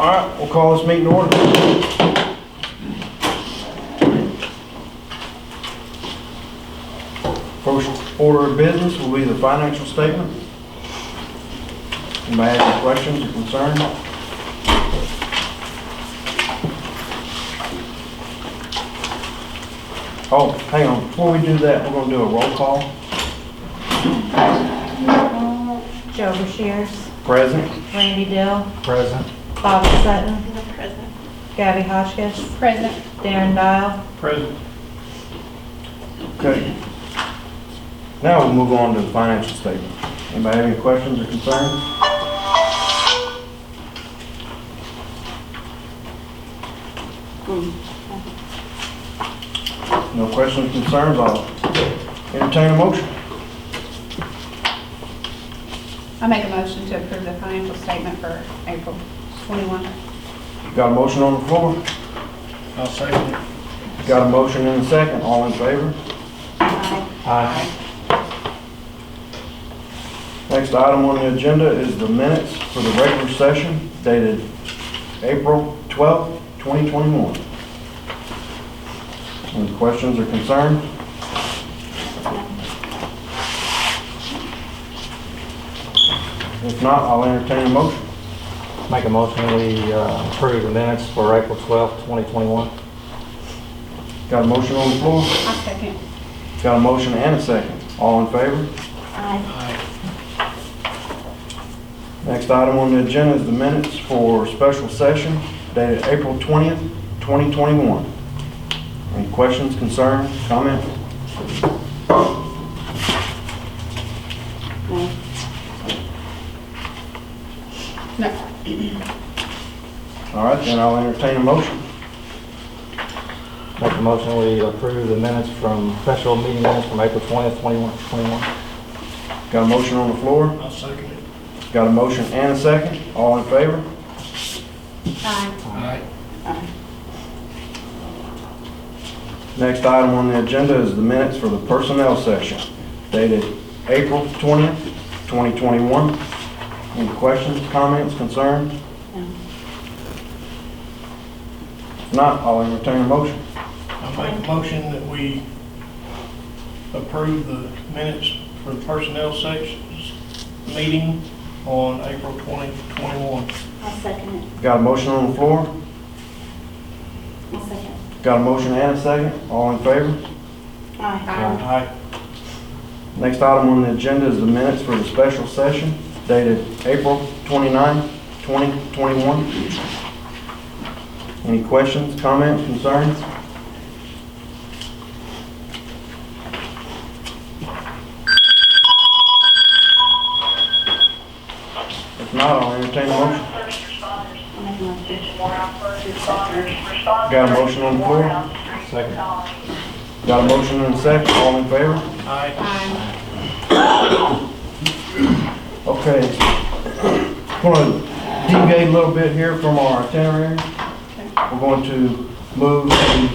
All right, we'll call this meeting to order. First order of business will be the financial statement. Anybody have any questions or concerns? Oh, hang on, before we do that, we're gonna do a roll call. Joe Bashirs, Present. Randy Dill, Present. Bobby Sutton, Present. Gabby Hotchkiss, Present. Darren Dial. Present. Okay. Now we'll move on to the financial statement. Anybody have any questions or concerns? No questions or concerns? I'll entertain a motion. I make a motion to approve the financial statement for April 21. Got a motion on the floor? I'll second it. Got a motion and a second. All in favor? Aye. Next item on the agenda is the minutes for the regular session dated April 12th, 2021. Any questions or concerns? If not, I'll entertain a motion. Make a motion, we approve the minutes for April 12th, 2021. Got a motion on the floor? I second. Got a motion and a second. All in favor? Aye. Next item on the agenda is the minutes for special session dated April 20th, 2021. Any questions, concerns, comments? No. All right, then I'll entertain a motion. Make a motion, we approve the minutes from, special meeting minutes from April 20th, 2021. Got a motion on the floor? I'll second it. Got a motion and a second. All in favor? Aye. Aye. Next item on the agenda is the minutes for the personnel session dated April 20th, 2021. Any questions, comments, concerns? No. If not, I'll entertain a motion. I'll make a motion that we approve the minutes for the personnel sections meeting on April 2021. I'll second it. Got a motion on the floor? I'll second. Got a motion and a second. All in favor? Aye. Aye. Next item on the agenda is the minutes for the special session dated April 29th, 2021. Any questions, comments, concerns? If not, I'll entertain a motion. I'll make a motion. Got a motion on the floor? Second. Got a motion and a second. All in favor? Aye. Aye. Okay. Going to deviate a little bit here from our itinerary. We're going to move the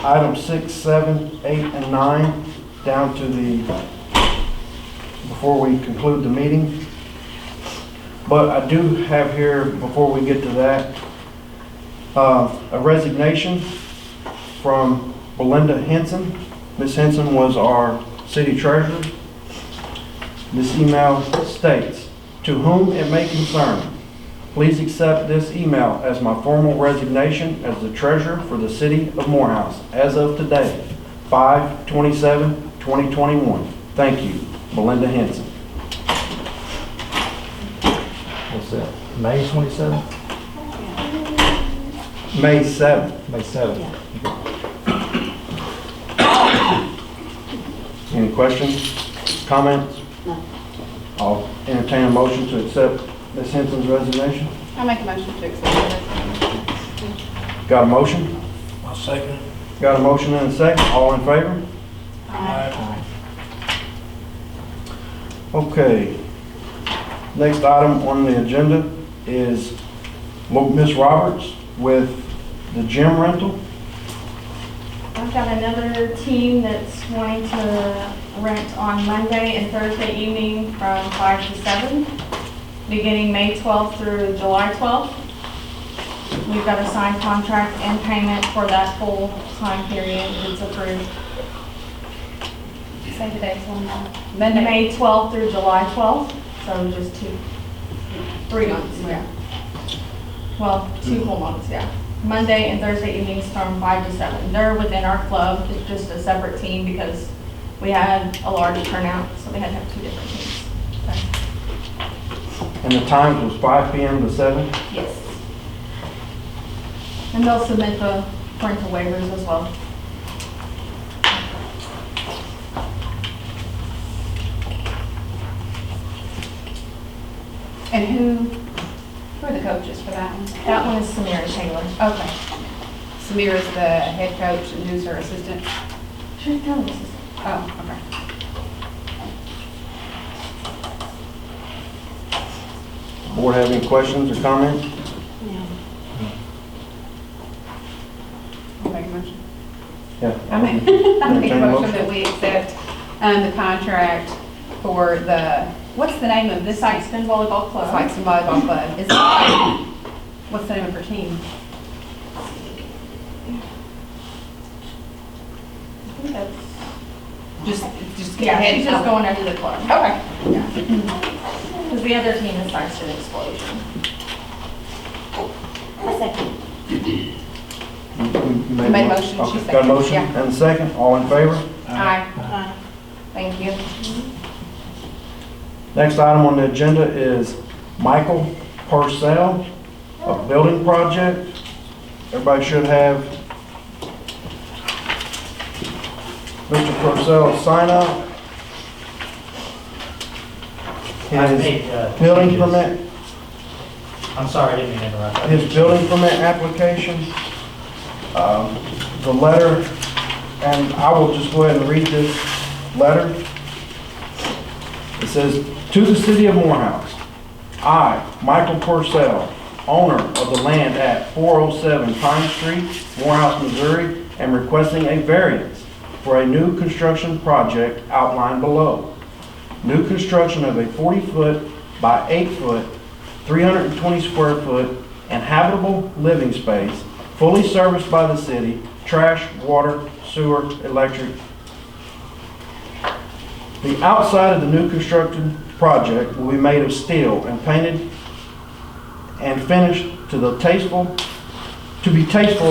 item 6, 7, 8, and 9 down to before we conclude the meeting. But I do have here, before we get to that, a resignation from Belinda Henson. Ms. Henson was our city treasurer. This email states, "To whom it may concern, please accept this email as my formal resignation as the treasurer for the city of Morehouse as of today, 5/27/2021. Thank you, Belinda Henson." What's that, May 27th? May 7th. May 7th. Any questions, comments? No. I'll entertain a motion to accept Ms. Henson's resignation. I'll make a motion to accept the resignation. Got a motion? I'll second it. Got a motion and a second. All in favor? Aye. Okay. Next item on the agenda is Ms. Roberts with the gym rental. I've got another team that's wanting to rent on Monday and Thursday evening from 5 to 7, beginning May 12th through July 12th. We've got a signed contract and payment for that full time period. It's approved. Say the dates one more. Monday. May 12th through July 12th, so just 3 months, yeah. Well, 2 full months, yeah. Monday and Thursday evenings from 5 to 7. They're within our club, it's just a separate team because we had a large turnout, so they had to have 2 different teams. And the times was 5 PM to 7? Yes. And they'll submit the parental waivers as well. And who are the coaches for that one? That one is Samira Taylor. Okay. Samir is the head coach and who's her assistant? She's the assistant. Oh, okay. Board have any questions or comments? I'll make a motion. Yeah. I make a Entertain a motion that we accept the contract for the, what's the name of this site? Sykeston Volleyball Club. Sykeston Volleyball Club. Is it, what's the name of her team? I think that's, Just get yeah, ahead. she's just going under the club. Okay. Because the other team is Sykeston Explosion. You Made a motion, she Okay, got a seconded, motion yeah. and a second, all in favor? Aye. Thank you. Next item on the agenda is Michael Purcell, a building project. Everybody should have Mr. Purcell's sign up. I His made, building changes. permit, I'm sorry, I didn't mean to interrupt. his building permit application, the letter, and I will just go ahead and read this letter. It says, "To the City of Morehouse, I, Michael Purcell, owner of the land at 407 Pine Street, Morehouse, Missouri, am requesting a variance for a new construction project outlined below. New construction of a 40-foot by 8-foot, 320 square foot, and habitable living space, fully serviced by the city, trash, water, sewer, electric. The outside of the new construction project will be made of steel and painted and finished to be tasteful of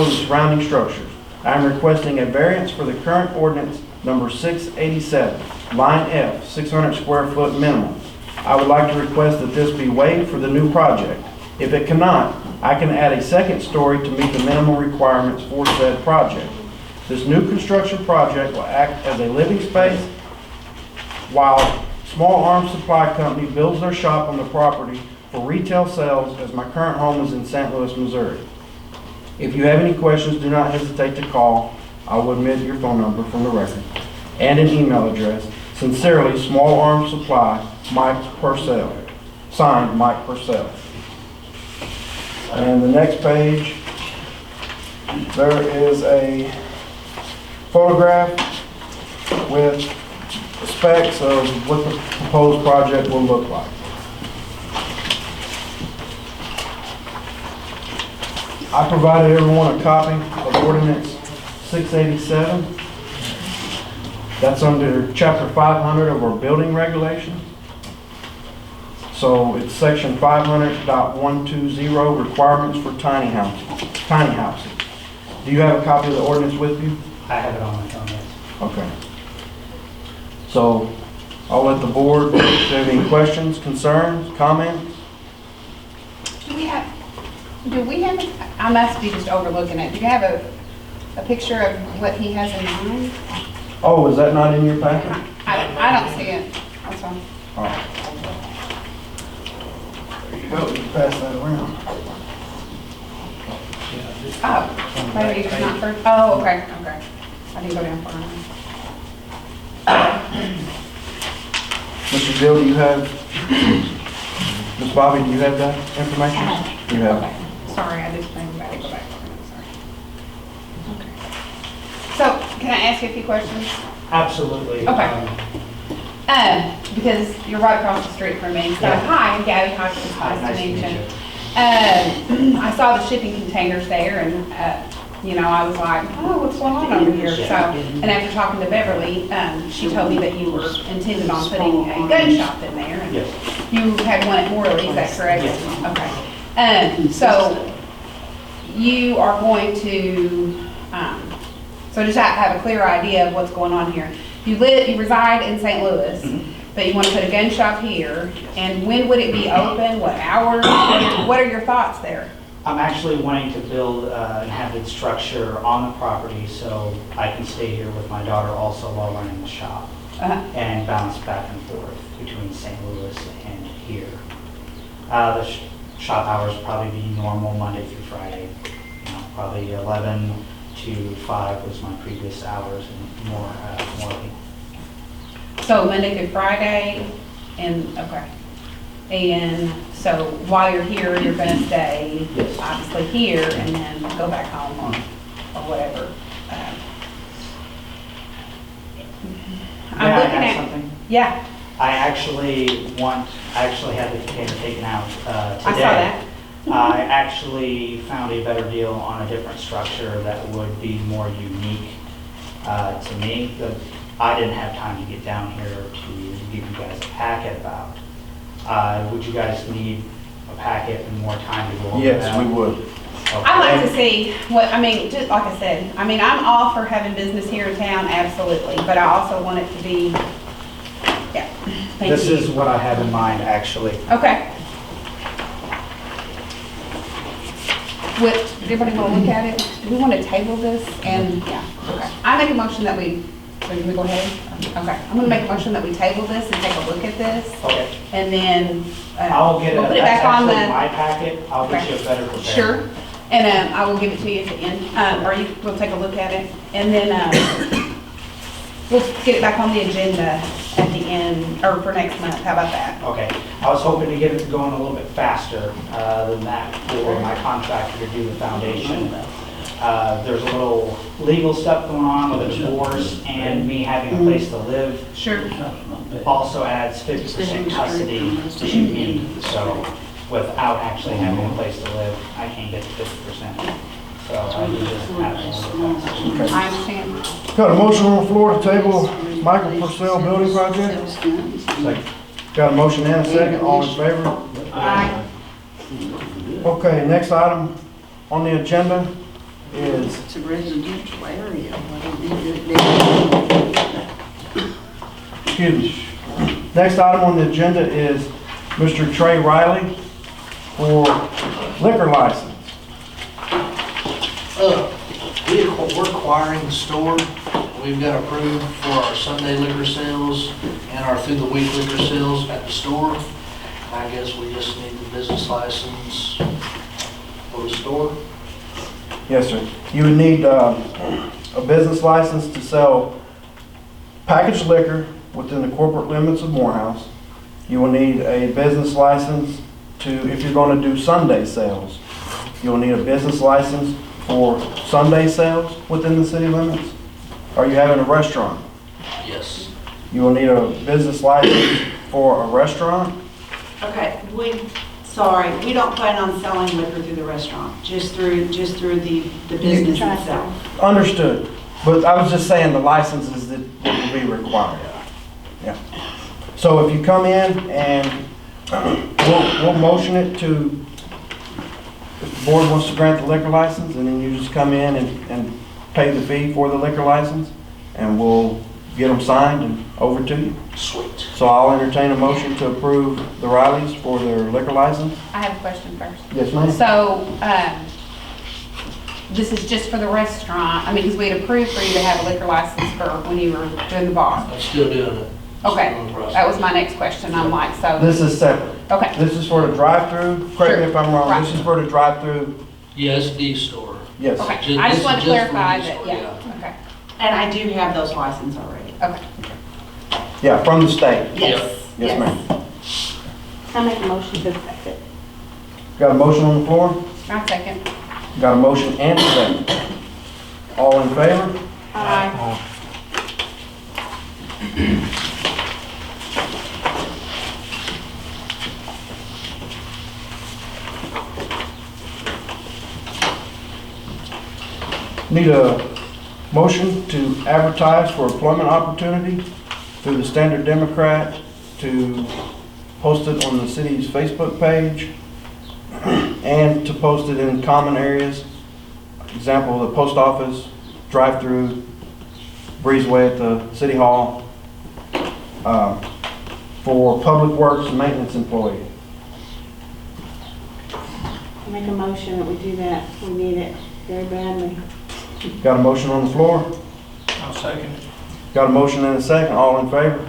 the surrounding structures. I am requesting a variance for the current ordinance number 687, line F, 600 square foot minimum. I would like to request that this be waived for the new project. If it cannot, I can add a second story to meet the minimum requirements for said project. This new construction project will act as a living space while Small Arms Supply Company builds their shop on the property for retail sales, as my current home is in St. Louis, Missouri. If you have any questions, do not hesitate to call. I will omit your phone number from the record and an email address. Sincerely, Small Arms Supply, Mike Purcell. Signed, Mike Purcell." And the next page, there is a photograph with specs of what the proposed project will look like. I provided everyone a copy of ordinance 687. That's under chapter 500 of our building regulations. So it's section 500.120, requirements for tiny houses. Do you have a copy of the ordinance with you? I have it on my phone, yes. Okay. So I'll let the board, if you have any questions, concerns, comments? Do we have, I must be just overlooking it. Do you have a picture of what he has in mind? Oh, is that not in your packet? I don't see it. That's all. All right. There you go, you can pass that around. Oh, maybe it's not first. Oh, okay, okay. I didn't go down far enough. Mr. Dill, do you have, Ms. Bobby, do you have that information? You have it. Okay. Sorry, I just think about it. Go back. Sorry. Okay. So, can I ask you a few questions? Absolutely. Okay. Because you're right across the street from me. So, Yeah. hi, I'm Gabby Hodgkins. Hi, Nice to meet you. I saw the shipping containers there and, I was like, oh, what's going on over here? So, and after talking to Beverly, she told me that you were intended on putting a gun shop in there. And Yes. you had one at Morley, is that correct? Yes. Okay. So you are going to, so just have a clear idea of what's going on here. You reside in St. Louis, but you want to put a gun shop here, and when would it be open? What hours? What are your thoughts there? I'm actually wanting to build an inhabited structure on the property so I can stay here with my daughter also while running the shop Uh-huh. and bounce back and forth between St. Louis and here. The shop hours probably be normal Monday through Friday. Probably 11 to 5 was my previous hours and more. So Monday through Friday, and, okay. And so while you're here, you're gonna stay Yes. obviously here and then go back home or whatever. May I'm I looking add at, something? yeah, I actually had the container taken out today. I saw that. I actually found a better deal on a different structure that would be more unique to me. I didn't have time to get down here to give you guys a packet about. Would you guys need a packet and more time to go over that? Yes, we would. I'd like to see what, just like I said, I'm all for having business here in town, absolutely, but I also want it to be, yeah, thank you. This is what I have in mind, actually. Okay. Did everybody want to look at it? Do we want to table this? And, yeah, okay. I make a motion that we go ahead? Okay. I'm going to make a motion that we table this and take a look at this. Okay. And then I'll get it. we'll put it That's back on actually the. my packet. I'll get Okay. you a better prepared. Sure. And I will give it to you at the end. We'll take a look at it. And then we'll get it back on the agenda at the end, or for next month. How about that? Okay, I was hoping to get it going a little bit faster than that for my contractor to do the foundation. There's a little legal stuff going on with a divorce and me having a place to live Sure. also adds 50% custody to me. So without actually having a place to live, I can't get to 50%. So I need to have a little bit faster. I understand. Got a motion on the floor to table Michael Purcell building project. Got a motion and a second, all in favor? Aye. Okay, next item on the agenda is, It's a residential area. excuse me, next item on the agenda is Mr. Trey Riley for liquor license. We're acquiring the store. We've got approved for our Sunday liquor sales and our through the week liquor sales at the store. I guess we just need the business license for the store. Yes, sir. You would need a business license to sell packaged liquor within the corporate limits of Morehouse. You will need a business license if you're going to do Sunday sales. You'll need a business license for Sunday sales within the city limits. Are you having a restaurant? Yes. You will need a business license for a restaurant. Okay, sorry, we don't plan on selling liquor through the restaurant, just through the business itself. Understood. But I was just saying the licenses that will be required. Yeah. So if you come in and we'll motion it to, if the board wants to grant the liquor license, and then you just come in and pay the fee for the liquor license, and we'll get them signed and over to you. Sweet. So I'll entertain a motion to approve the Rileys for their liquor license. I have a question first. Yes, ma'am. So, this is just for the restaurant, because we had approved for you to have a liquor license for when you were doing the bar. I'm still doing it. Okay, Still in the process. that was my next question, I'm like, so, This is separate. okay, This is for the drive-through. Correct me if I'm wrong. This is for the drive-through. Yes, the store. Yes. okay. I just want to This is just for clarify the that, store, yeah, okay, And I do have those licenses already. okay. Yeah, from the state. Yes. Yes, ma'am. I make a motion to accept it. Got a motion on the floor? I'll second. Got a motion and a second. All in favor? Aye. Need a motion to advertise for employment opportunity through the Standard Democrat, to post it on the city's Facebook page, and to post it in common areas. Example, the post office, drive-through, breezeway at the city hall, for public works and maintenance employee. I make a motion that we do that. We need it very badly. Got a motion on the floor? I'll second it. Got a motion and a second, all in favor?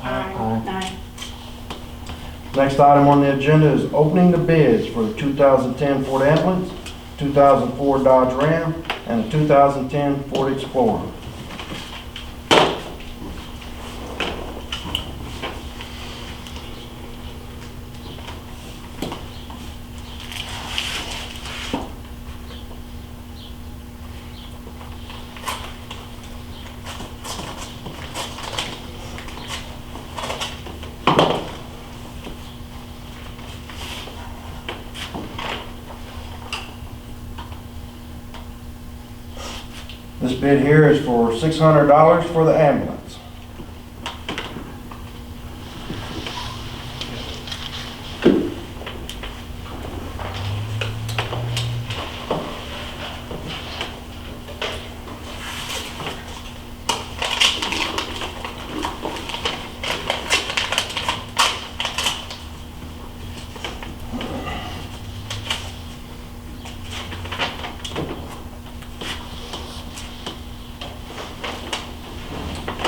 Aye. Next item on the agenda is opening the bids for the 2010 Ford Ambulance, 2004 Dodge Ram, and a 2010 Ford Explorer. This bid here is for $600 for the ambulance.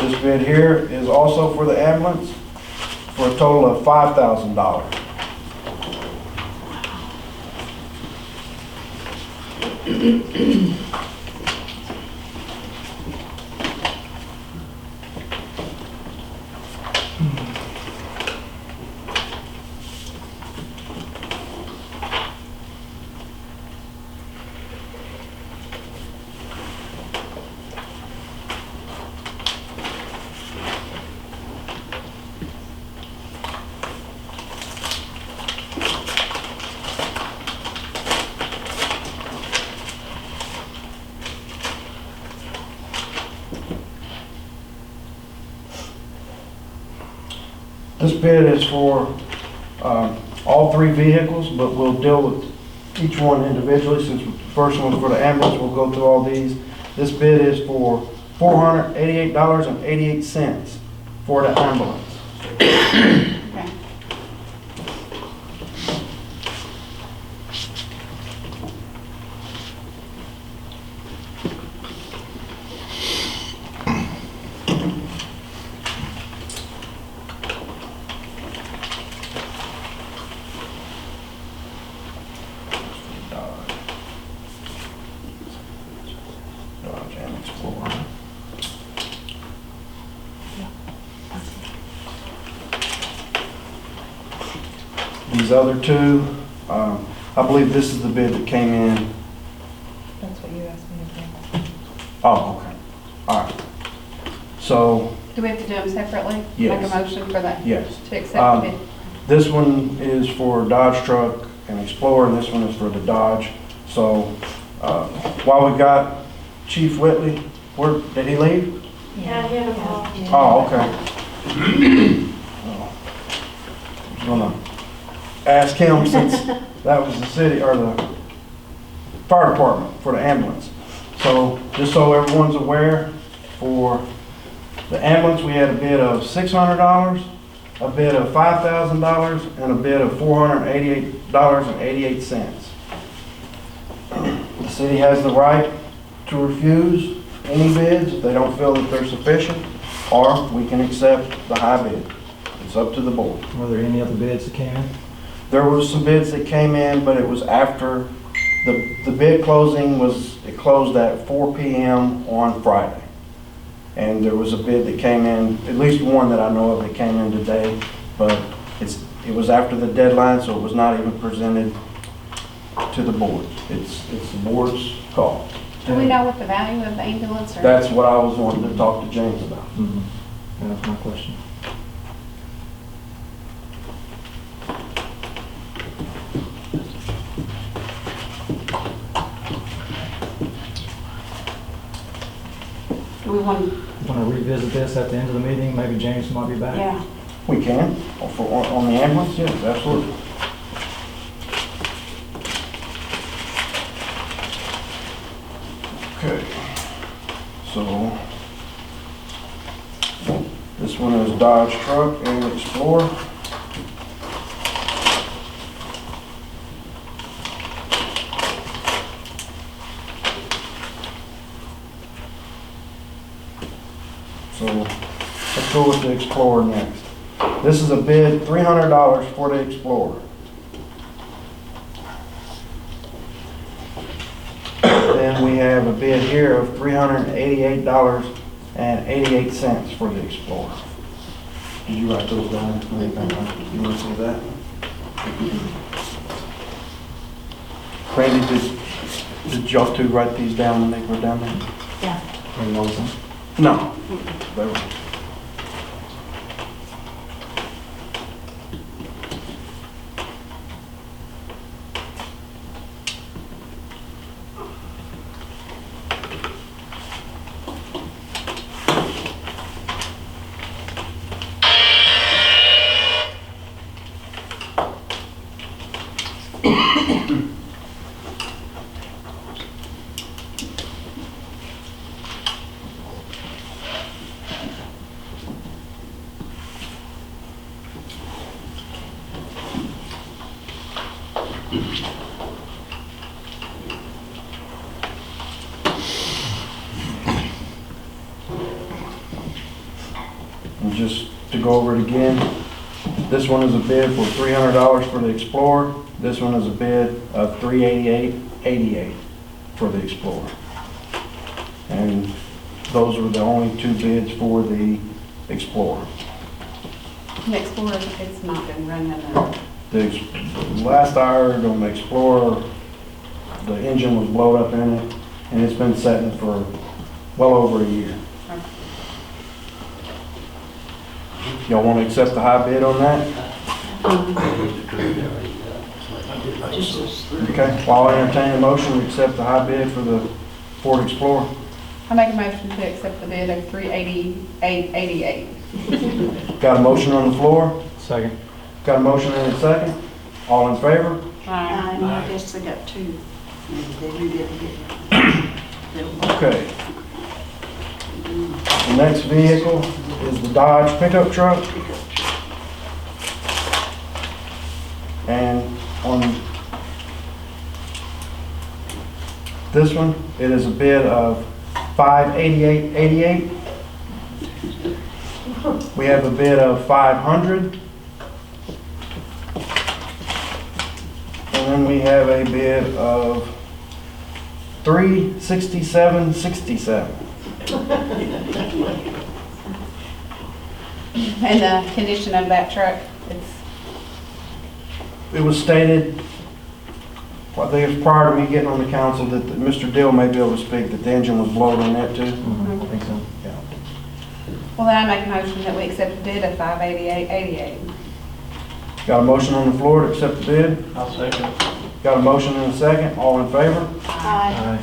This bid here is also for the ambulance for a total of $5,000. This bid is for all three vehicles, but we'll deal with each one individually. Since the first one's for the ambulance, we'll go through all these. This bid is for $488.88 for the ambulance. Okay. Dodge and Explorer. These other two, I believe this is the bid that came in. That's what you asked me to do. Oh, okay. All right. So, Do we have to do them separately? Yes. Make a motion for that, yes. to accept the bid? This one is for Dodge truck and Explorer, and this one is for the Dodge. So, while we got Chief Whitley, where, did he leave? Yeah, he had a call. Oh, okay. I was gonna ask him, since that was the city, or the fire department for the ambulance. So, just so everyone's aware, for the ambulance, we had a bid of $600, a bid of $5,000, and a bid of $488.88. The city has the right to refuse any bids if they don't feel that they're sufficient, or we can accept the high bid. It's up to the board. Were there any other bids that came in? There was some bids that came in, but it was after the bid closing it closed at 4 p.m. on Friday. And there was a bid that came in, at least one that I know of that came in today, but it was after the deadline, so it was not even presented to the board. It's the board's call. Do we know what the value of the ambulance or? That's what I was wanting to talk to James about. Mm-hmm. That's my question. Do we want, Want to revisit this at the end of the meeting? Maybe James might be back. yeah, We can, on the ambulance, yes, absolutely. Okay, so this one is Dodge truck and Explorer. So let's go with the Explorer next. This is a bid, $300 for the Explorer. Then we have a bid here of $388.88 for the Explorer. Did you write those down? You want to see that? Randy, did y'all two write these down when they were down there? yeah. Any motion? No. They were- And just to go over it again, this one is a bid for $300 for the Explorer. This one is a bid of $388.88 for the Explorer. And those were the only two bids for the Explorer. The Explorer, it's not been running in The last I heard on the Explorer, the engine was blowed up in it, and it's been sitting for well over a year. Y'all want to accept the high bid on that? Okay, well, I'll entertain a motion to accept the high bid for the Ford Explorer. I make a motion to accept the bid of $388.88. Got a motion on the floor? Second. Got a motion and a second? All in favor? I guess they got two. They do get Okay. The next vehicle is the Dodge pickup truck. And on this one, it is a bid of $588.88. We have a bid of $500. And then we have a bid of $367.67. And the condition of that truck, It was stated, I think it was prior to me getting on the council, that Mr. Dill may be able to speak, that the engine was blown on that too. I think so. well, then I make a motion that we accept the bid of $588.88. Got a motion on the floor to accept the bid? I'll second it. Got a motion and a second, all in favor? Aye.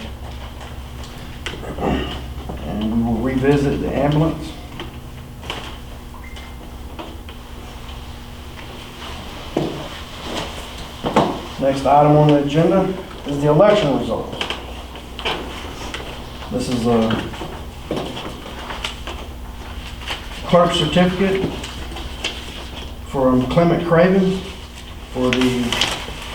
And we will revisit the ambulance. Next item on the agenda is the election results. This is a clerk certificate from Clement Craven for the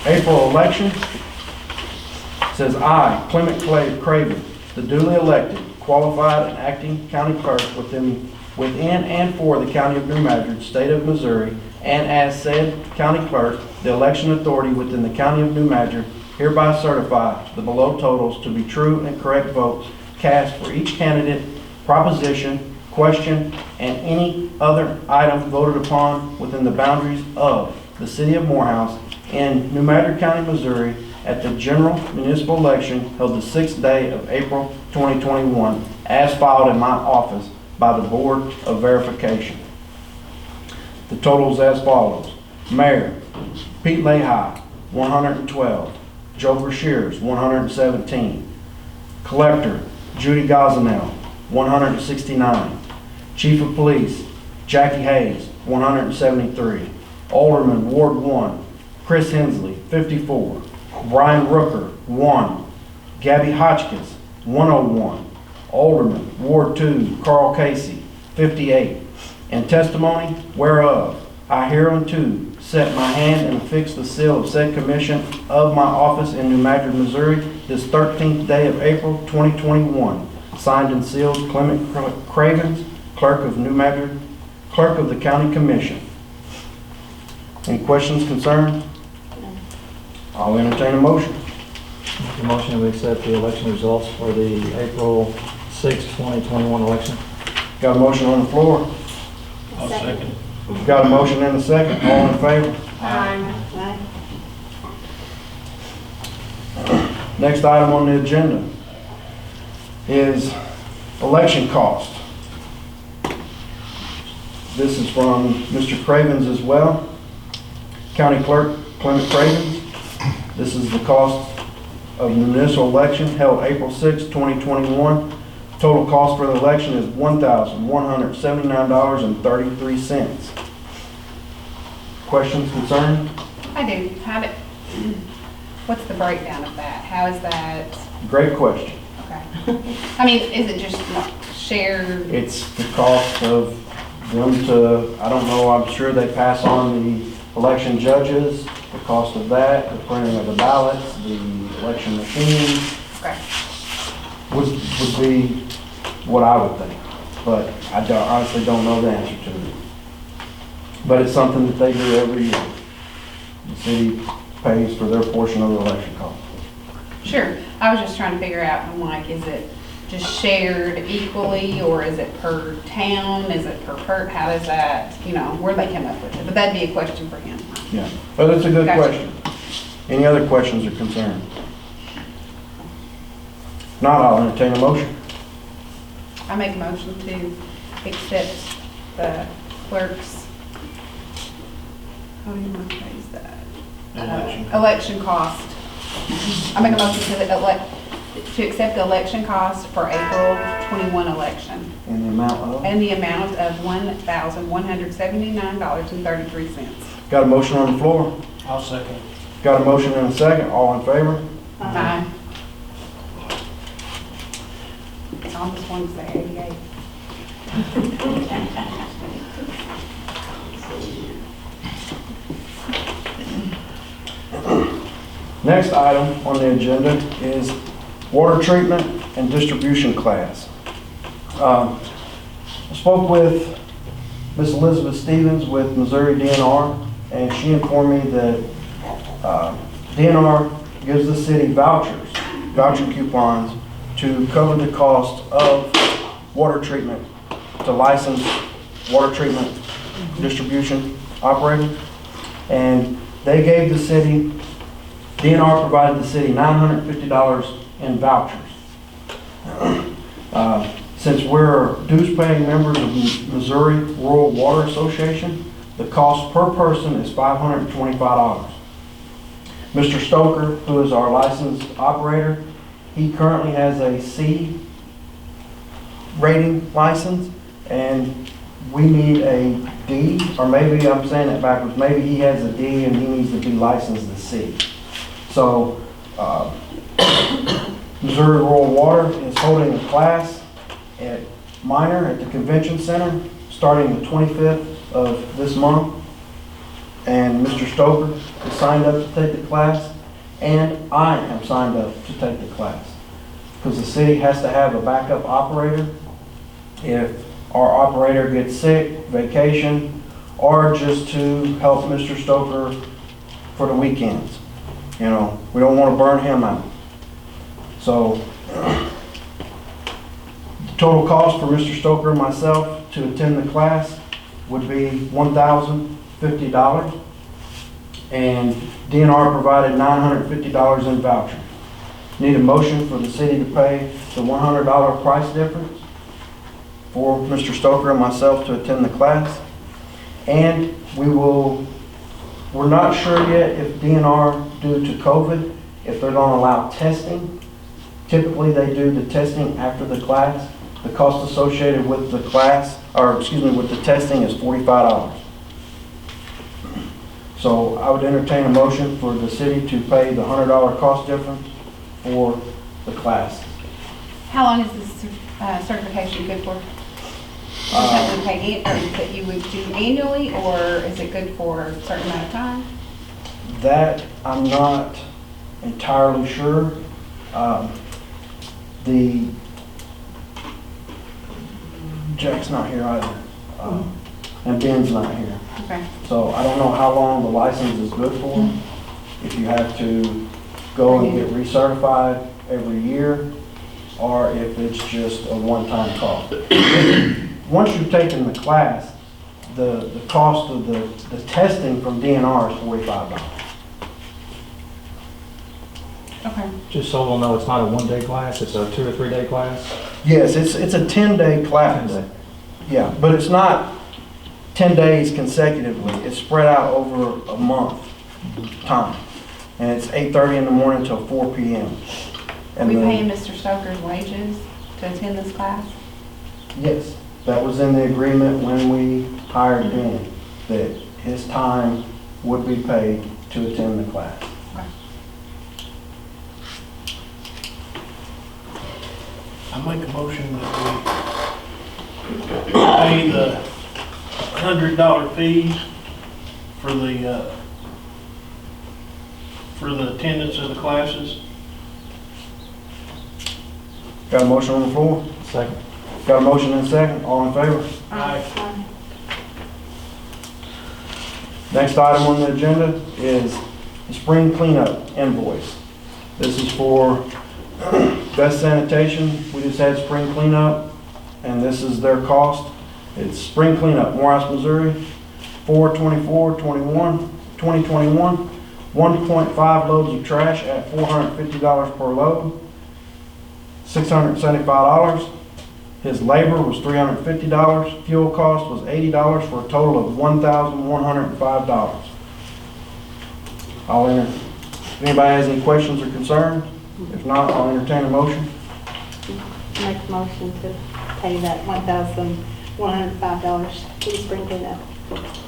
April election. It says, I, Clement Craven, the duly elected, qualified and acting county clerk within and for the county of New Madrid, state of Missouri, and as said county clerk, the election authority within the county of New Madrid hereby certify the below totals to be true and correct votes cast for each candidate, proposition, question, and any other item voted upon within the boundaries of the city of Morehouse in New Madrid County, Missouri, at the general municipal election held the 6th day of April 2021, as filed in my office by the Board of Verification. The totals as follows. Mayor, Pete Lehi, 112. Joe Brashears, 117. Collector, Judy Gosnell, 169. Chief of Police, Jackie Hayes, 173. Alderman, Ward 1, Chris Hensley, 54. Brian Rooker, 1. Gabby Hotchkiss, 101. Alderman, Ward 2, Carl Casey, 58. And testimony whereof I hereunto set my hand and affix the seal of said commission of my office in New Madrid, Missouri, this 13th day of April 2021. Signed and sealed, Clement Cravens, Clerk of New Madrid, Clerk of the County Commission. Any questions, concerns? I'll entertain a motion. Make a motion to accept the election results for the April 6, 2021 election. Got a motion on the floor? I'll second. Got a motion and a second. All in favor? Aye. Next item on the agenda is election cost. This is from Mr. Cravens as well. County Clerk Clement Cravens. This is the cost of the municipal election held April 6, 2021. Total cost for the election is $1,179.33. Questions, concerns? I do. What's the breakdown of that? How is that? Great question. Okay. I mean, is it just like shared? It's the cost of them to, I don't know, I'm sure they pass on the election judges, the cost of that, the printing of the ballots, the election machines, Okay. would be what I would think. But I honestly don't know the answer to it. But it's something that they do every year. The city pays for their portion of the election cost. Sure. I was just trying to figure out, I'm like, is it just shared equally, or is it per town? Is it per, how does that, where they come up with it? But that'd be a question for him. Yeah, but it's a good Gotcha. question. Any other questions or concerns? If not, I'll entertain a motion. I make a motion to accept the clerk's, how do you want to phrase that? Election cost. I make a motion to accept the election cost for April 21 election In the amount of? and the amount of $1,179.33. Got a motion on the floor? I'll second. Got a motion and a second. All in favor? Aye. I almost wanted to say 88. Next item on the agenda is water treatment and distribution class. I spoke with Ms. Elizabeth Stevens with Missouri DNR, and she informed me that DNR gives the city voucher coupons to cover the cost of water treatment to licensed water treatment distribution operators. And they gave the city, DNR provided the city $950 in vouchers. Since we're dues-paying members of Missouri Rural Water Association, the cost per person is $525. Mr. Stoker, who is our licensed operator, he currently has a C rating license, and we need a D, or maybe I'm saying it backwards, maybe he has a D and he needs to be licensed as C. So, Missouri Rural Water is holding a class at Minor at the Convention Center, starting the 25th of this month. And Mr. Stoker is signed up to take the class, and I am signed up to take the class. Because the city has to have a backup operator if our operator gets sick, vacation, or just to help Mr. Stoker for the weekends. We don't want to burn him out. So, the total cost for Mr. Stoker and myself to attend the class would be $1,050. And DNR provided $950 in vouchers. Need a motion for the city to pay the $100 price difference for Mr. Stoker and myself to attend the class. And we're not sure yet if DNR, due to COVID, if they're going to allow testing. Typically, they do the testing after the class. The cost associated with the class, or excuse me, with the testing is $45. So I would entertain a motion for the city to pay the $100 cost difference for the class. How long is this certification good for? Is that we pay, or that you would do annually, or is it good for a certain amount of time? That, I'm not entirely sure. The, Jack's not here either, and Ben's not here. Okay. So I don't know how long the license is good for. If you have to go and get recertified every year, or if it's just a one-time cost. Once you've taken the class, the cost of the testing from DNR is $45. Okay. Just so we'll know, it's not a one-day class, it's a 2 or 3 day class? Yes, it's a 10-day class. 10 day. Yeah, but it's not 10 days consecutively. It's spread out over a month time. And it's 8:30 in the morning till 4 p.m. Are And we then- paying Mr. Stoker's wages to attend this class? Yes, that was in the agreement when we hired him, that his time would be paid to attend the class. I make a motion that we pay the $100 fees for the attendance of the classes. Got a motion on the floor? Second. Got a motion and a second? All in favor? Aye. Next item on the agenda is the spring cleanup invoice. This is for Best Sanitation. We just had spring cleanup, and this is their cost. It's spring cleanup, Morehouse, Missouri, 4/24/2021, 1.5 loads of trash at $450 per load, $675. His labor was $350. Fuel cost was $80 for a total of $1,105. If anybody has any questions or concerns, if not, I'll entertain a motion. Make a motion to pay that $1,105 to the spring cleanup.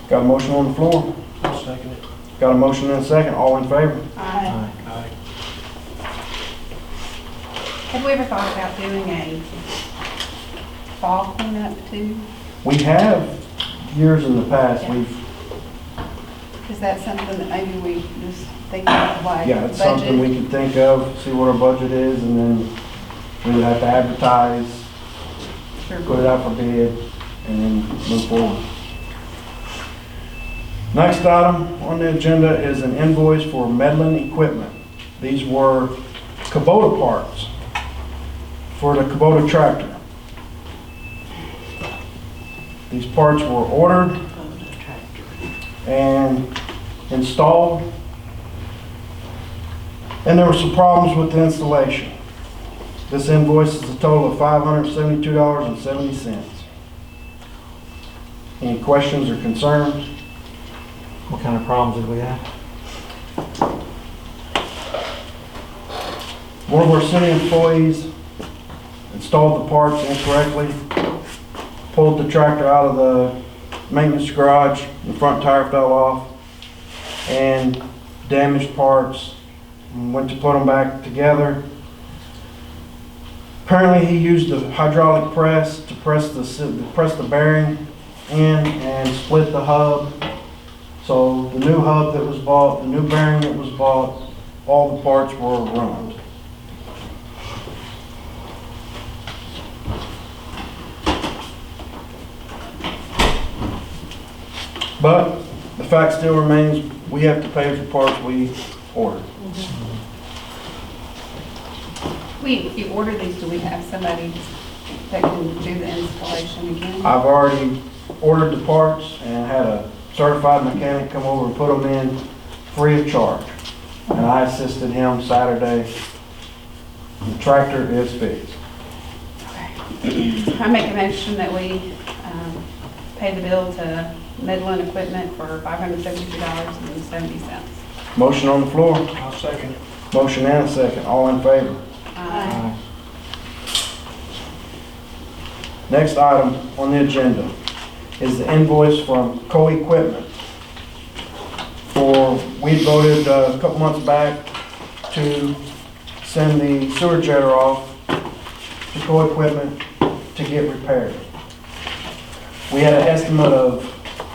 Got a motion on the floor? I'll second it. Got a motion and a second. All in favor? Aye. Aye. Have we ever thought about doing a fall cleanup too? We have, years in the past, we've, Is that something that maybe we just think of like yeah, it's something budget? we could think of, see what our budget is, and then we would have to advertise, Sure. put it out for bid, and then move forward. Next item on the agenda is an invoice for Medlin Equipment. These were Kubota parts for the Kubota tractor. These parts were ordered and installed, and there were some problems with the installation. This invoice is a total of $572.70. Any questions or concerns? What kind of problems did we have? One of our city employees installed the parts incorrectly, pulled the tractor out of the maintenance garage, the front tire fell off, and damaged parts. Went to put them back together. Apparently he used the hydraulic press to press the bearing in and split the hub. So the new hub that was bought, the new bearing that was bought, all the parts were ruined. But the fact still remains, we have to pay for parts we ordered. If you order these, do we have somebody that can do the installation again? I've already ordered the parts and had a certified mechanic come over and put them in free of charge. And I assisted him Saturday. The tractor is fixed. Okay. I make a motion that we pay the bill to Medlin Equipment for $572.70. Motion on the floor. I'll second it. Motion and a second. All in favor? Aye. Next item on the agenda is the invoice from Co-Equipment we voted a couple months back to send the sewer jetter off to Co-Equipment to get repaired. We had an estimate of,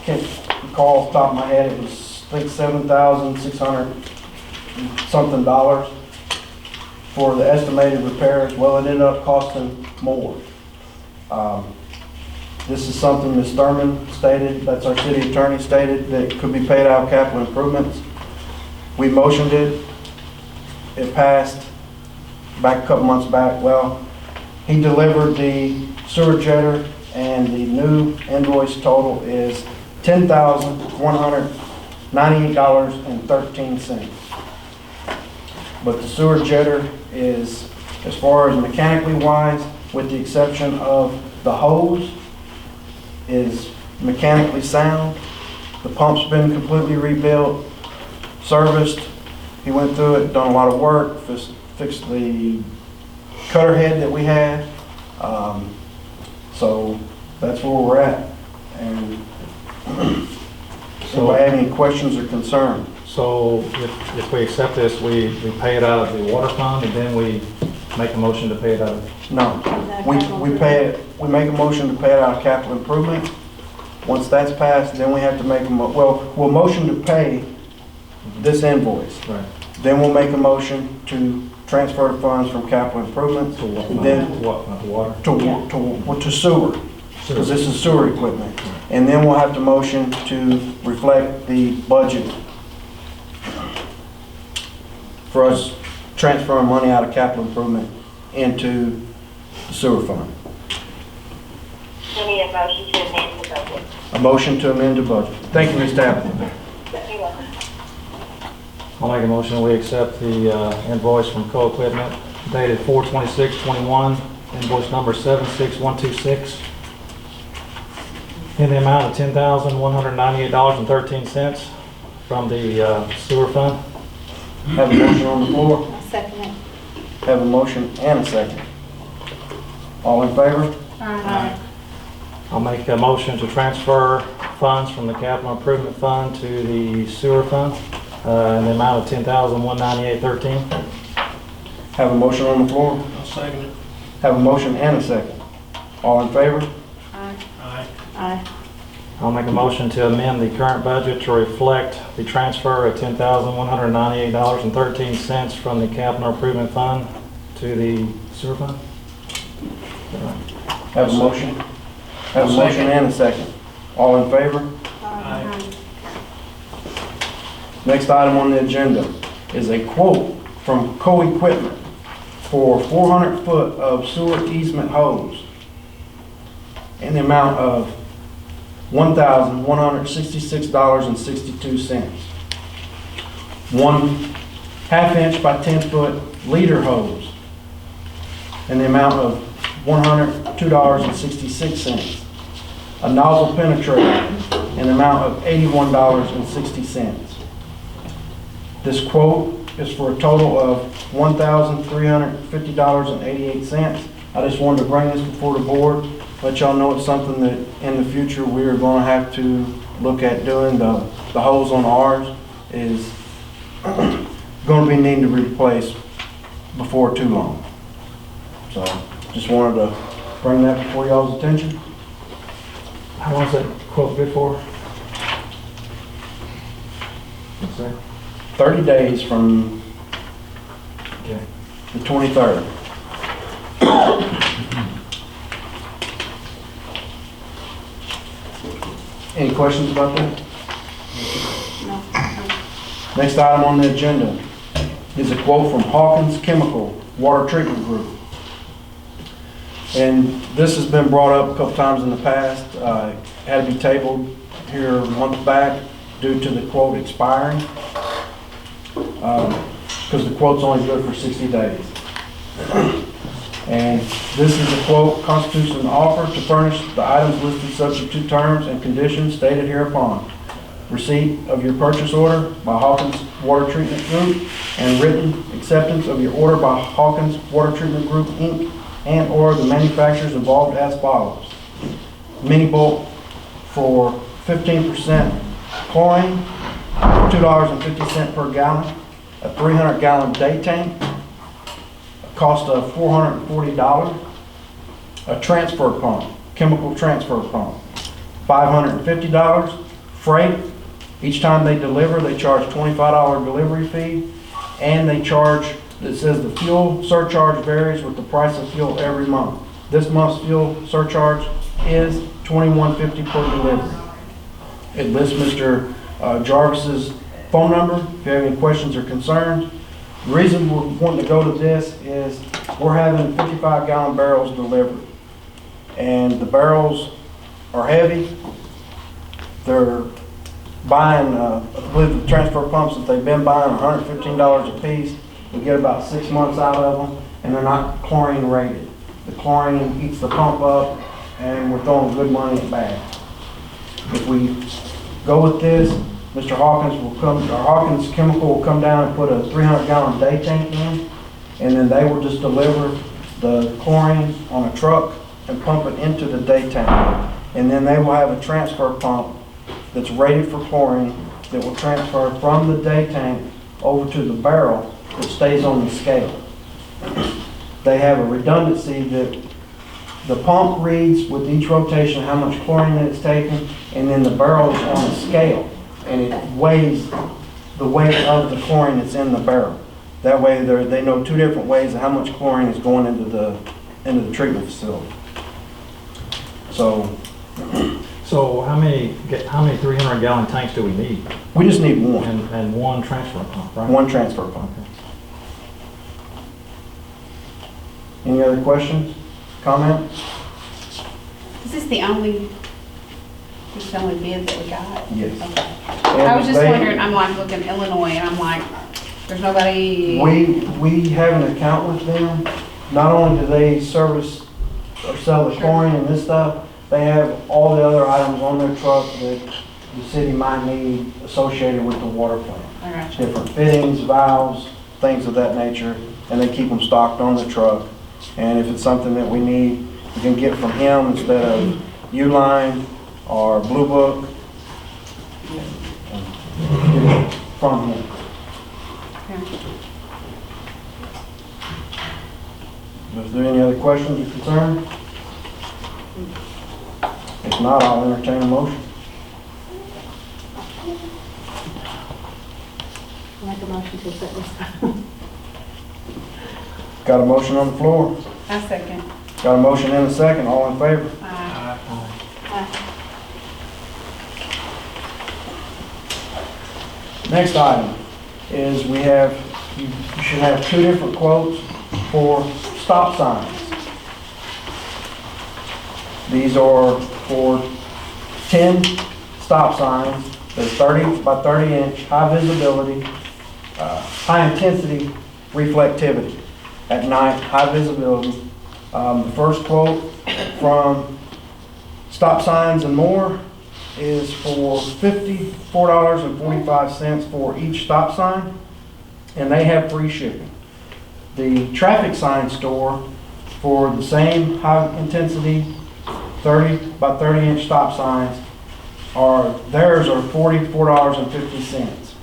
can't recall off the top of my head, it was I think $7,600 something for the estimated repairs. Well, it ended up costing more. This is something Ms. Thurman stated, that's our city attorney stated, that could be paid out of capital improvements. We motioned it. It passed back a couple months back. Well, he delivered the sewer jetter and the new invoice total is $10,198.13. But the sewer jetter is, as far as mechanically wise, with the exception of the hose, is mechanically sound. The pump's been completely rebuilt, serviced. He went through it, done a lot of work, fixed the cutter head that we had. So that's where we're at. And so, have any questions or concerns? So if we accept this, we pay it out of the water fund and then we make a motion to pay it out of? No, we pay it, we make a motion to pay it out of capital improvement. Once that's passed, then we have to make we'll motion to pay this invoice. Right. Then we'll make a motion to transfer funds from capital improvement To what? Then- To what? Not the water? to sewer, because this is sewer equipment. And then we'll have to motion to reflect the budget for us transferring money out of capital improvement into the sewer fund. We need a motion to amend the budget. A motion to amend the budget. Thank you, Ms. Tappan. You're welcome. I'll make a motion, we accept the invoice from Co-Equipment dated 4/26/21, invoice number 76126, in the amount of $10,198.13 from the sewer fund. Have a motion on the floor. I'll second it. Have a motion and a second. All in favor? Aye. I'll make a motion to transfer funds from the capital improvement fund to the sewer fund in the amount of $10,198.13. Have a motion on the floor. I'll second it. Have a motion and a second. All in favor? Aye. Aye. Aye. I'll make a motion to amend the current budget to reflect the transfer of $10,198.13 from the capital improvement fund to the sewer fund. Have a motion. Have a motion and a second. All in favor? Aye. Next item on the agenda is a quote from Co-Equipment for 400 foot of sewer easement hose in the amount of $1,166.62. 1 1/2 inch by 10 foot leader hose in the amount of $102.66. A nozzle penetrator in the amount of $81.60. This quote is for a total of $1,350.88. I just wanted to bring this before the board, let y'all know it's something that in the future we are going to have to look at doing. The hose on ours is going to be needing to be replaced before too long. So just wanted to bring that before y'all's attention. How long's that quote good for? What's that? 30 days from Okay. the 23rd. Any questions about that? No. Next item on the agenda is a quote from Hawkins Chemical Water Treatment Group. And this has been brought up a couple times in the past. Had to be tabled here a month back due to the quote expiring. Because the quote's only good for 60 days. And this is a quote, constitutes an offer to furnish the items listed subject to terms and conditions stated hereupon. Receipt of your purchase order by Hawkins Water Treatment Group and written acceptance of your order by Hawkins Water Treatment Group, Inc. and/or the manufacturers involved as follows. mini bulk for 15% chlorine, $2.50 per gallon, a 300-gallon day tank, a cost of $440, a transfer pump, chemical transfer pump, $550, freight. Each time they deliver, they charge $25 delivery fee, and they charge, it says the fuel surcharge varies with the price of fuel every month. This month's fuel surcharge is $21.50 per delivery. It lists Mr. Jarvis's phone number if you have any questions or concerns. The reason we're wanting to go to this is we're having 55-gallon barrels delivered. And the barrels are heavy. They're buying, I believe the transfer pumps that they've been buying are $115 a piece. We get about 6 months out of them, and they're not chlorine rated. The chlorine eats the pump up, and we're throwing good money at bad. If we go with this, Mr. Hawkins will come, or Hawkins Chemical will come down and put a 300-gallon day tank in, and then they will just deliver the chlorine on a truck and pump it into the day tank. And then they will have a transfer pump that's rated for chlorine that will transfer from the day tank over to the barrel that stays on the scale. They have a redundancy that the pump reads with each rotation how much chlorine that it's taking, and then the barrel is on a scale, and it weighs the weight of the chlorine that's in the barrel. That way they know two different ways of how much chlorine is going into the treatment facility. So how many 300-gallon tanks do we need? We just need one. And one transfer pump, right? One transfer pump. Any other questions, comments? Is this the only bid that we got? Yes. Okay. I was just wondering, I'm like looking Illinois and I'm like, there's nobody. We have an account with them. Not only do they service or sell the chlorine and this stuff, they have all the other items on their truck that the city might need associated with the water plant. I got you. Different fittings, valves, things of that nature, and they keep them stocked on the truck. And if it's something that we need, we can get from him instead of Uline or Blue Book. Get it from him. Okay. Is there any other questions or concerns? If not, I'll entertain a motion. Make a motion to accept this. Got a motion on the floor. I second. Got a motion and a second. All in favor? Next item is you should have two different quotes for stop signs. These are for 10 stop signs. They're 30 by 30 inch, high visibility, high intensity reflectivity. At night, high visibility. The first quote from Stop Signs and More is for $54.45 for each stop sign, and they have free shipping. The traffic sign store for the same high intensity 30 by 30 inch stop signs theirs are $44.50.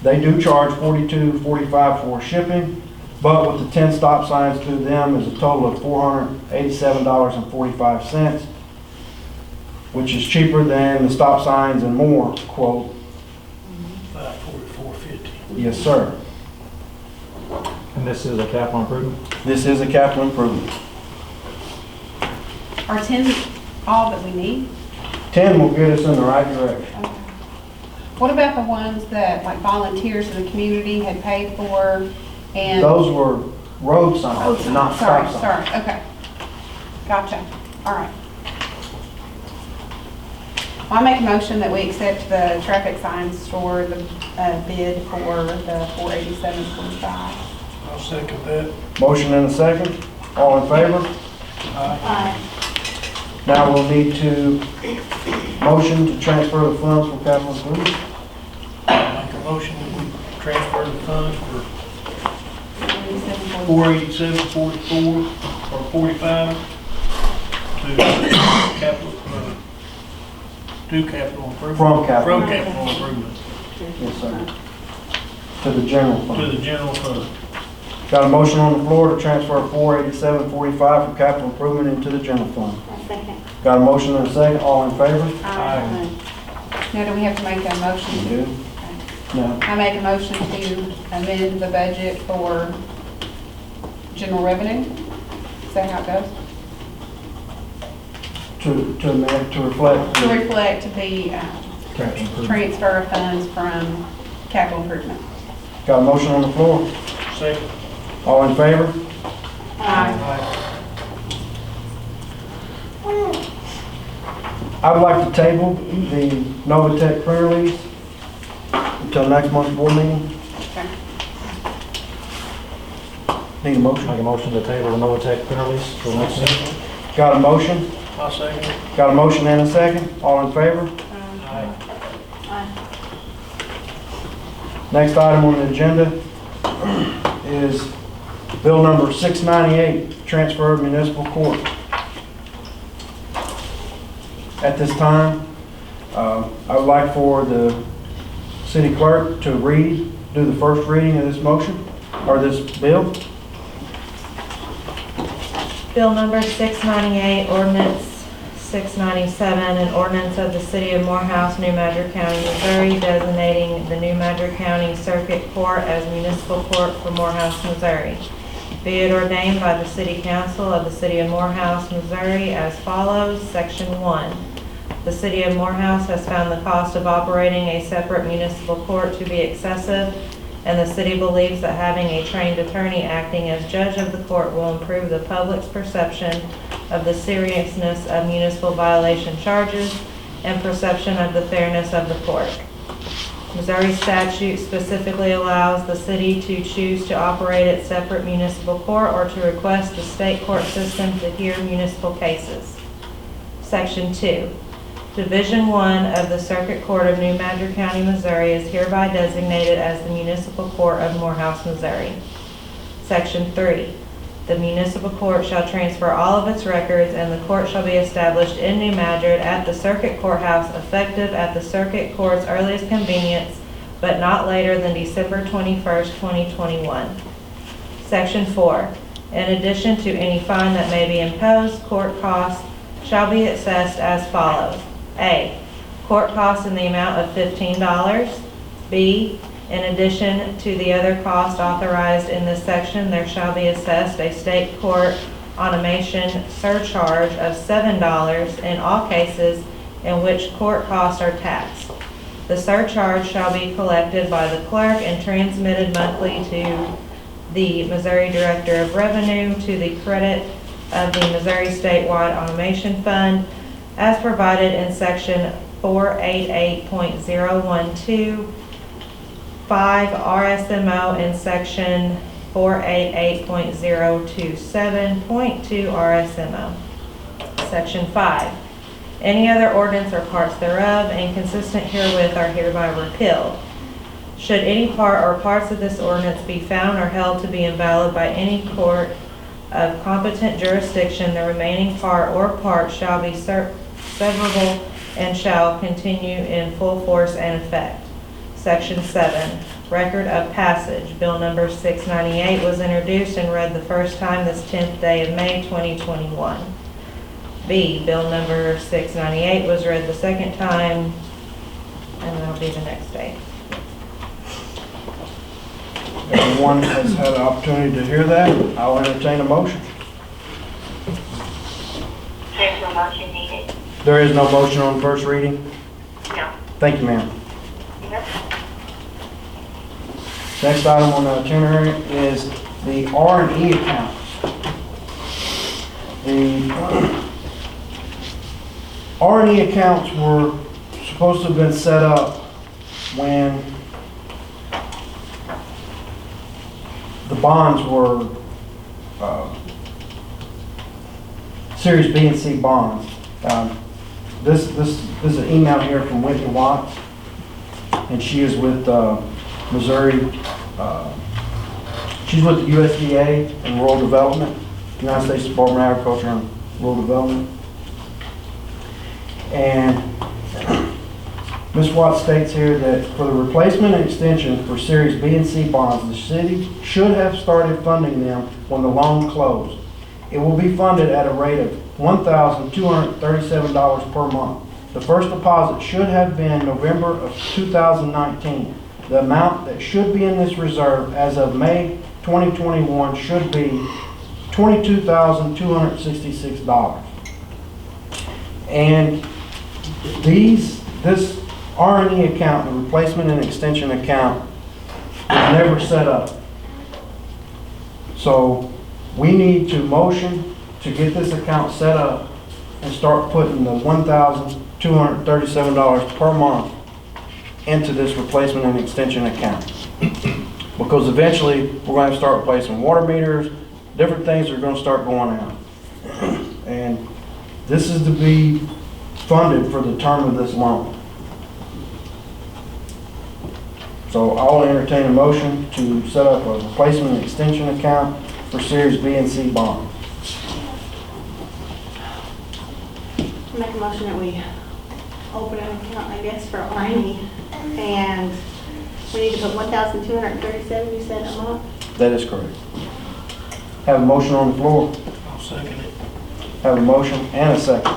They do charge $42.45 for shipping, but with the 10 stop signs to them is a total of $487.45, which is cheaper than the Stop Signs and More quote. $544.50. Yes, sir. And this is a capital improvement? This is a capital improvement. Are 10 all that we need? 10 will get us in the right direction. Okay. What about the ones that like volunteers in the community had paid for and? Those were road signs, not stop signs. Sorry, okay. Gotcha. All right. Well, I make a motion that we accept the traffic signs store, the bid for the $487.45. I'll second that. Motion and a second. All in favor? Aye. Now we'll need to motion to transfer the funds from capital improvement. Make a motion that we transfer the funds for $487.44 or 45 to capital, to capital improvement. From capital. From capital improvement Yes, sir. To the general to fund. the general fund. Got a motion on the floor to transfer 48745 from capital improvement into the general fund. A second. Got a motion and a second, all in favor? Aye. Now, do we have to make a motion? You do? No. I make a motion to amend the budget for general revenue. Is that how it goes? To amend, to reflect. To reflect the Capital improvement. transfer of funds from capital improvement. Got a motion on the floor, Second. all in favor? I would like to table the Novatech printer lease until next month's board meeting. Okay. Need a motion? Make a motion to table the Novatech printer lease for next meeting. Got a motion? I'll second it. Got a motion and a second, all in favor? Next item on the agenda is bill number 698, transfer of municipal court. At this time, I would like for the city clerk to do the first reading of this motion, or this bill. Bill number 698, ordinance 697, an ordinance of the City of Morehouse, New Madrid County, Missouri, designating the New Madrid County Circuit Court as municipal court for Morehouse, Missouri. Be it ordained by the City Council of the City of Morehouse, Missouri as follows. Section 1. The City of Morehouse has found the cost of operating a separate municipal court to be excessive, and the city believes that having a trained attorney acting as judge of the court will improve the public's perception of the seriousness of municipal violation charges and perception of the fairness of the court. Missouri statute specifically allows the city to choose to operate its separate municipal court or to request the state court system to hear municipal cases. Section 2. Division 1 of the Circuit Court of New Madrid County, Missouri is hereby designated as the municipal court of Morehouse, Missouri. Section 3. The municipal court shall transfer all of its records, and the court shall be established in New Madrid at the circuit courthouse, effective at the circuit court's earliest convenience, but not later than December 21st, 2021. Section 4. In addition to any fine that may be imposed, court costs shall be assessed as follows. A. Court costs in the amount of $15. B. In addition to the other costs authorized in this section, there shall be assessed a state court automation surcharge of $7 in all cases in which court costs are taxed. The surcharge shall be collected by the clerk and transmitted monthly to the Missouri Director of Revenue to the credit of the Missouri Statewide Automation Fund as provided in section 488.012, 5 RSMO in section 488.027.2 RSMO. Section 5. Any other ordinance or parts thereof inconsistent herewith are hereby repealed. Should any part or parts of this ordinance be found or held to be invalid by any court of competent jurisdiction, the remaining part or parts shall be severable and shall continue in full force and effect. Section 7. Record of passage. Bill number 698 was introduced and read the first time this 10th day of May 2021. B. Bill number 698 was read the second time, and that'll be the next day. Everyone has had an opportunity to hear that. I'll entertain a motion. There's no motion needed. There is no motion on first reading. No. Thank you, ma'am. Yep. Next item on the itinerary is the R&E accounts. The R&E accounts were supposed to have been set up when the bonds were Series B and C bonds. This is an email here from Whitney Watts, and she is with Missouri. She's with the USDA and Rural Development, United States Department of Agriculture and Rural Development. And Ms. Watts states here that for the replacement and extension for Series B and C bonds, the city should have started funding them when the loan closed. It will be funded at a rate of $1,237 per month. The first deposit should have been November of 2019. The amount that should be in this reserve as of May 2021 should be $22,266. And this R&E account, the replacement and extension account, is never set up. So we need to motion to get this account set up and start putting the $1,237 per month into this replacement and extension account. Because eventually, we're going to start replacing water meters, different things are going to start going out. And this is to be funded for the term of this loan. So I'll entertain a motion to set up a replacement and extension account for Series B and C bonds. Make a motion that we open an account, I guess, for R&E. And we need to put 1,237, you said, a month? That is correct. Have a motion on the floor. I'll second it. Have a motion and a second.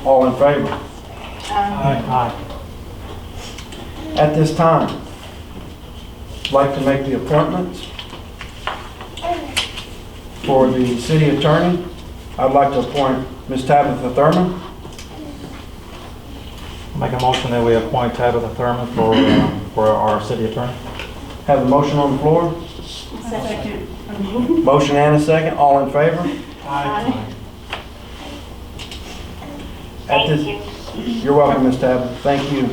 All in favor? Aye. At this time, I'd like to make the appointments for the city attorney. I'd like to appoint Ms. Tabitha Thurman. Make a motion that we appoint Tabitha Thurman for our city attorney. Have a motion on the floor. Second. Motion and a second. All in favor? Aye. At this, you're welcome, Ms. Tabitha. Thank you.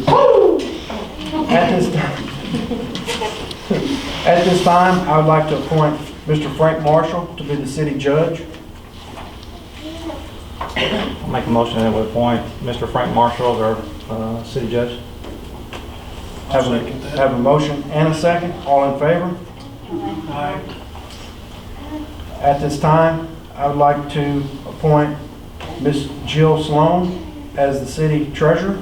At this time, I would like to appoint Mr. Frank Marshall to be the city judge. I'll make a motion that we appoint Mr. Frank Marshall as our city judge. Have a motion and a second. All in favor? Aye. At this time, I would like to appoint Ms. Jill Sloan as the city treasurer.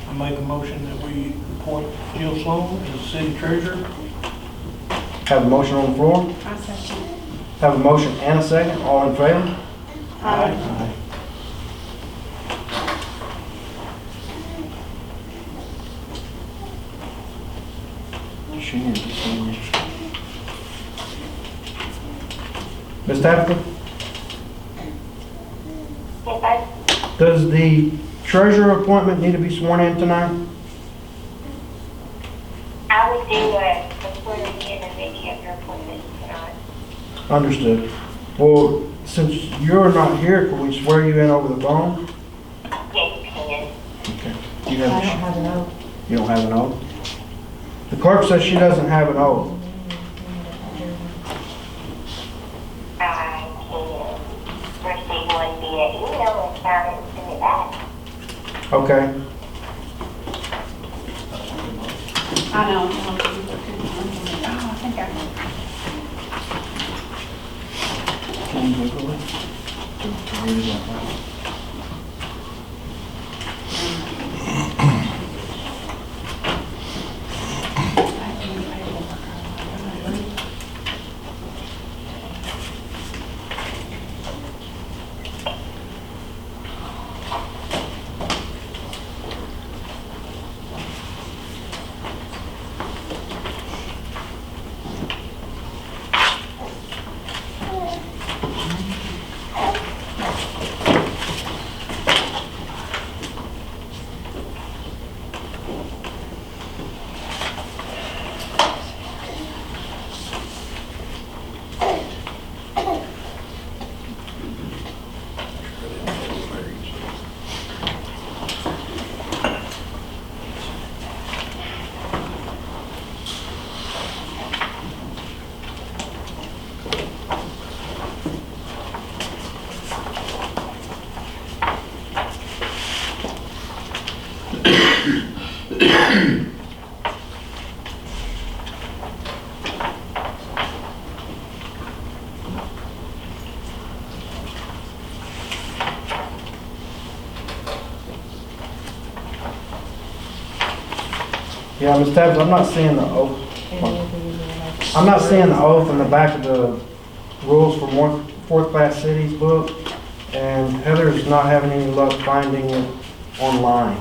I make a motion that we appoint Jill Sloan as the city treasurer. Have a motion on the floor. I second. Have a motion and a second. All in favor? Aye. Ms. Tabitha, Yes, I, does the treasurer appointment need to be sworn in tonight? I would do a swearing in and making of your appointment tonight. Understood. Well, since you're not here, can we swear you in over the phone? Yes, you can. Okay. I don't have an oath. You don't have an oath? The clerk says she doesn't have an oath. I can receive one via email and sign it and send it back. Okay. I know. Oh, I think I know. Can you Google it? To read it out loud? Yeah, Ms. Tabbs, I'm not seeing the oath. Any of these are- I'm not seeing the oath in the back of the rules for fourth class cities book, and Heather's not having any luck finding it online.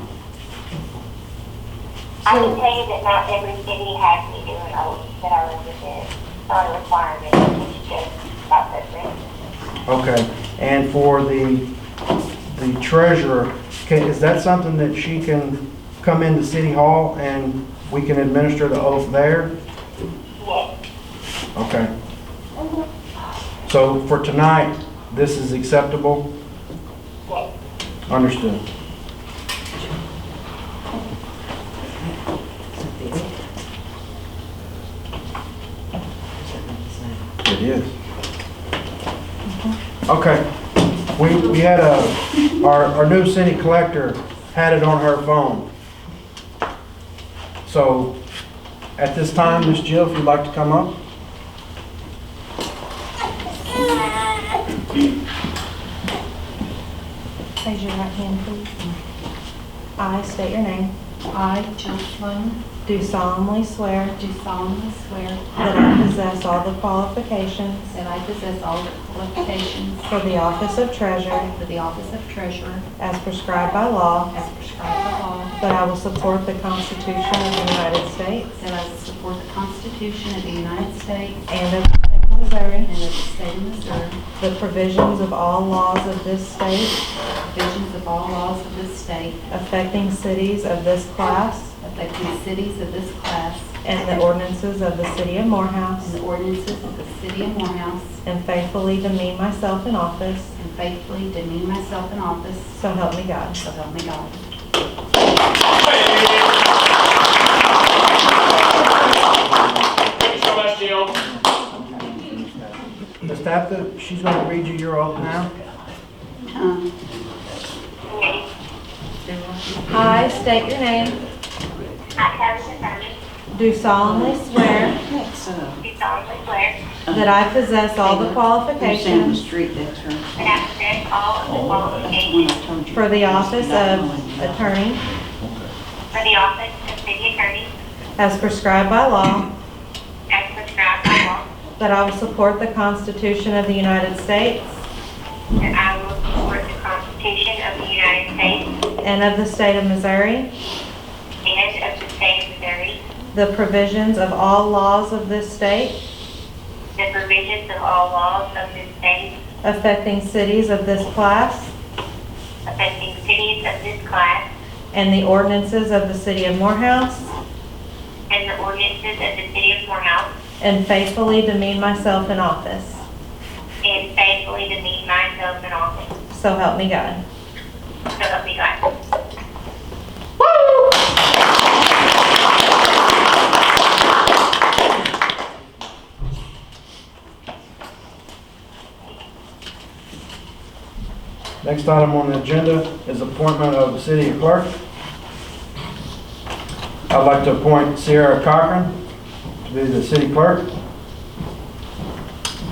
I can tell you that not every city has me do an oath that I represent. It's not a requirement, it's just process it. Okay, and for the treasurer, is that something that she can come into City Hall and we can administer the oath there? Yes. Okay. So for tonight, this is acceptable? Yes. Understood. It is. Okay. We had our new city collector had it on her phone. So at this time, Ms. Jill, if you'd like to come up. Raise your right hand, please. I state your name. I, Jill Sloan, Do solemnly swear do solemnly swear that I possess all the qualifications that I possess all the qualifications for the office of treasurer for the office of treasurer as prescribed by law, as prescribed by law, that I will support the Constitution of the United States that I will support the Constitution of the United States and of the state of Missouri, and of the state of Missouri, the provisions of all laws of this state provisions of all laws of this state, affecting cities of this class, affecting cities of this class, and the ordinances of the city of Morehouse, and the ordinances of the city of Morehouse, and faithfully demean myself in office, and faithfully demean myself in office, so help me God. so help me God. Thank you so much, Jill. Ms. Tapta, she's going to read you your oath now. I state your name. I, Kevin Determined, Do solemnly swear do solemnly swear that I possess all the qualifications that I possess all of the qualifications for the office of attorney for the office of city attorney as prescribed by law, as prescribed by law, that I will support the Constitution of the United States that I will support the Constitution of the United States and of the state of Missouri, and of the state of Missouri, the provisions of all laws of this state the provisions of all laws of this state affecting cities of this class, affecting cities of this class, and the ordinances of the city of Morehouse, and the ordinances of the city of Morehouse, and faithfully demean myself in office. and faithfully demean myself in office. So help me God. So help me God. Next item on the agenda is appointment of the city clerk. I'd like to appoint Sierra Cochran to be the city clerk.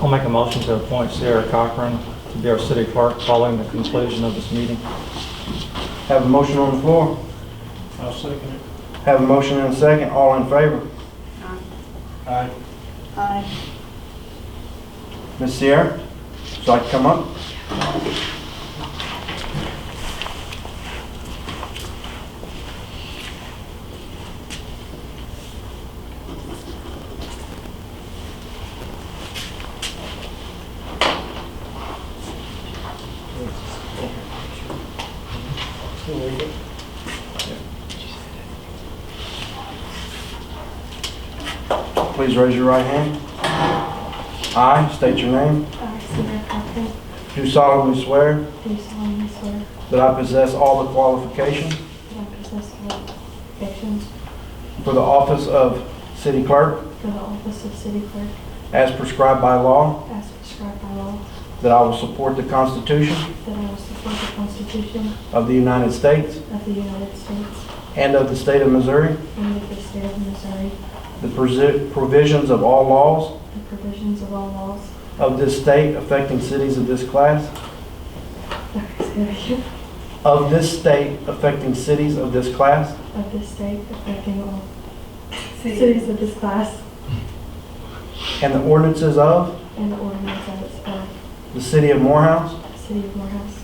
I'll make a motion to appoint Sierra Cochran to be our city clerk following the conclusion of this meeting. Have a motion on the floor. I'll second it. Have a motion and a second. All in favor? Aye. Aye. Ms. Sierra, would you like to come up? Please raise your right hand. I state your name. I, Sierra Cochran, Do solemnly swear do solemnly swear that I possess all the qualifications that I possess all qualifications for the office of city clerk for the office of city clerk as prescribed by law, as prescribed by law, that I will support the Constitution that I will support the Constitution of the United States of the United States and of the state of Missouri, and of the state of Missouri, the provisions of all laws the provisions of all laws of this state affecting cities of this class, of this state affecting cities of this class, this state affecting all cities of this class and the ordinances of and the ordinances of the city of Morehouse, the city of Morehouse,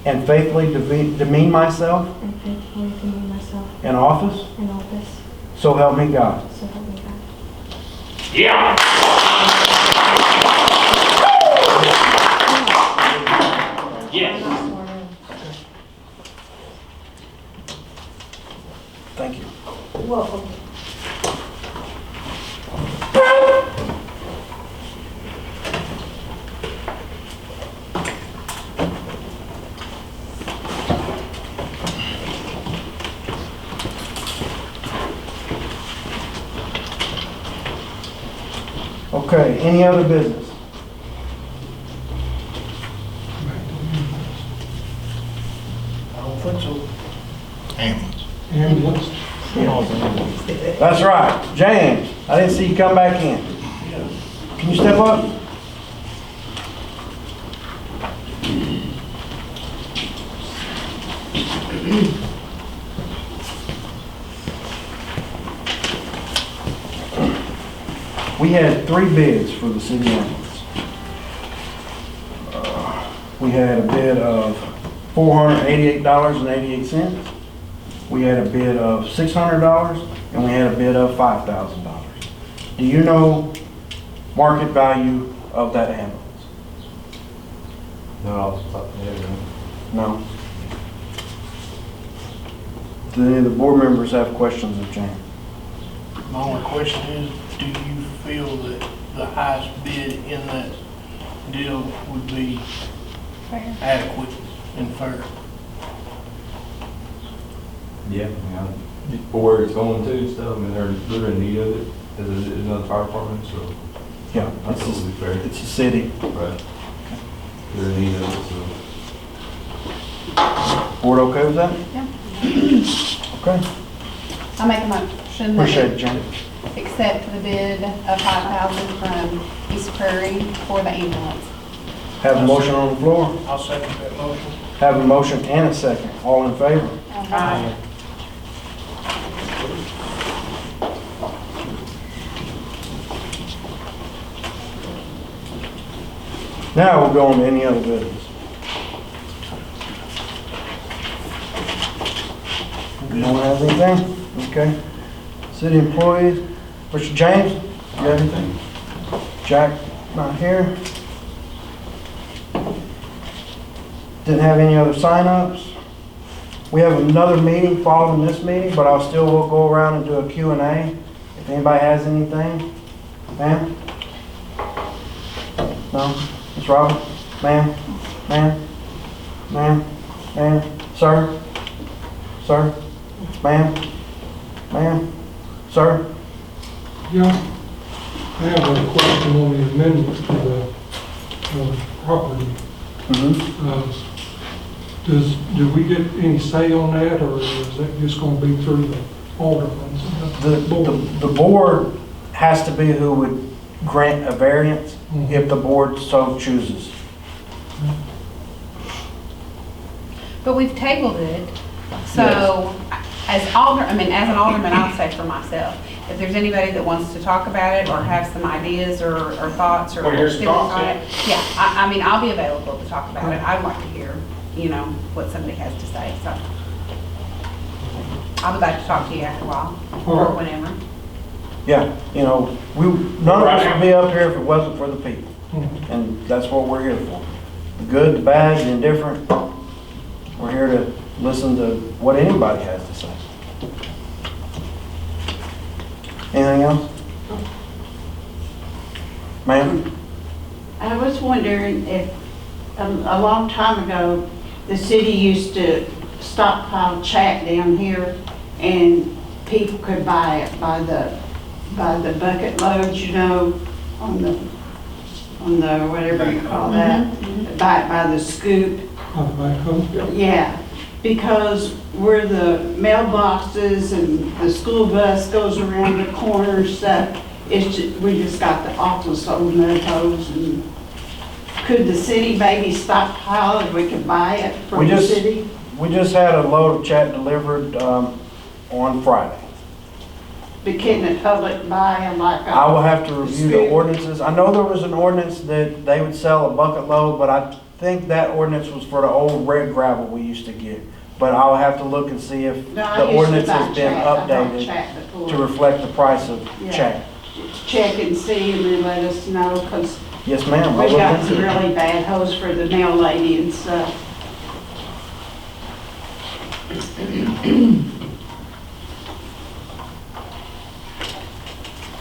and faithfully demean myself and faithfully demean myself in office, in office, so help me God. so help me God. Yes. Thank you. Welcome. Okay, any other business? I don't think so. Ambulance. That's right. James, I didn't see you come back in. Can you step up? We had 3 bids for the city ambulance. We had a bid of $488.88. We had a bid of $600, and we had a bid of $5,000. Do you know market value of that ambulance? No, off the top of my head, no. No. Do any of the board members have questions of James? My only question is, do you feel that the highest bid in that deal would be adequate and fair? Yeah, for where it's going to and stuff, I mean, they're in need of it, as another fire department, so Yeah, I thought it would be fair. it's a city. Right. They're in need of it, so. Board okay with that? Yeah. Okay. I make a motion Appreciate that it, James. we accept the bid of $5,000 from East Prairie for the ambulance. Have a motion on the floor. I'll second that motion. Have a motion and a second. All in favor? Aye. Now we'll go on to any other business. You don't have anything? Okay. City employees, Mr. James, you have anything? Jack, not here. Didn't have any other sign-ups. We have another meeting following this meeting, but I'll still will go around and do a Q&A. If anybody has anything. Ma'am? No? Ms. Robin? Ma'am? Ma'am? Ma'am? Ma'am? Sir? Sir? Ma'am? Ma'am? Sir? Yeah, I have a question on the amendment to the property. Do we get any say on that, or is that just going to be through the aldermen? The board has to be who would grant a variance if the board so chooses. But we've tabled it, so as an alderman, I'll say for myself, if there's anybody that wants to talk about it or have some ideas or thoughts or feelings on it, yeah, I mean, I'll be available to talk about it. I'd like to hear, what somebody has to say, so. I'll be back to talk to you after a while, or whenever. Yeah, none of us would be up here if it wasn't for the people. And that's what we're here for. The good, the bad, the indifferent. We're here to listen to what anybody has to say. Anything else? Ma'am? I was wondering if, a long time ago, the city used to stockpile chat down here, and people could buy it by the bucket loads, on the whatever you call that, buy it by the scoop. Yeah, because where the mailboxes and the school bus goes around the corner stuff, we just got the awful old Mentos. And could the city maybe stockpile if we could buy it from the city? We just had a load of chat delivered on Friday. But can the public buy like a? I will have to review the ordinances. I know there was an ordinance that they would sell a bucket load, but I think that ordinance was for the old red gravel we used to get. But I'll have to look and see if No, I the used to ordinance buy has been chat. I bought updated chat before. to reflect the price of Yeah. chat. Check and see and then let us know, because Yes, ma'am. I'll we look got into some it. really bad hose for the nail lady and stuff.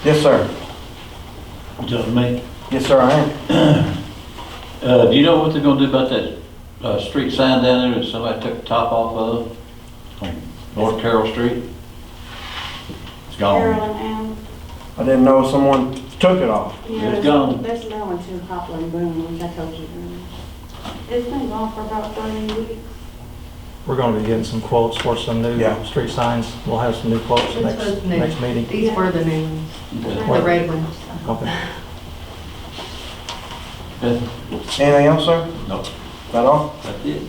Yes, sir. Just me. Yes, sir, I am. Do you know what they're gonna do about that, street sign down there that somebody took the top off of? On North Carroll Street? It's gone. Carolyn Allen. I didn't know someone took it off. Yeah, It's there's- gone. There's another one too, Hopland Boom, which I told you earlier. It's been gone for about 30 weeks. We're gonna be getting some quotes for some new Yeah. street signs. We'll have some new quotes This next, was new. next meeting. These were the new ones, the red ones. Okay. Anything else, sir? No, Is that all? that's it.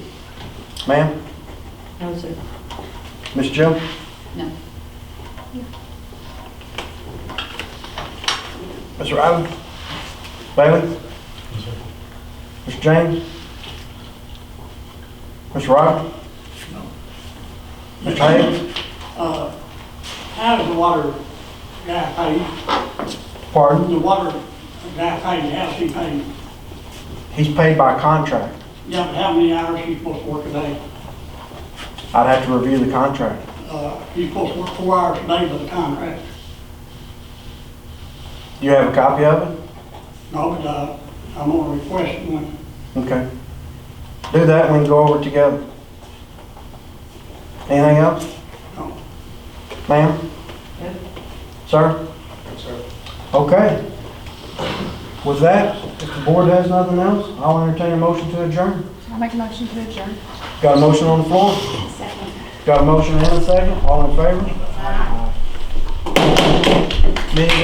Ma'am? No, sir. Miss Jill? No. Mr. Allen? Bailey? Mr. James? Mr. Robert? Mr. Hayes? How does the water guy pay? Pardon? The water guy pay, how's he paying? He's paid by contract. Yeah, but how many hours are you supposed to work a day? I'd have to review the contract. You're supposed to work 4 hours a day by the contract. Do you have a copy of it? No, but, I'm gonna request one. Okay. Do that and we can go over it together. Anything else? No. Ma'am? Sir? Sir. Okay. With that, if the board has nothing else, I'll entertain a motion to adjourn. I'll make a motion to adjourn. Got a motion on the floor? Second. Got a motion and a second? All in favor? Meeting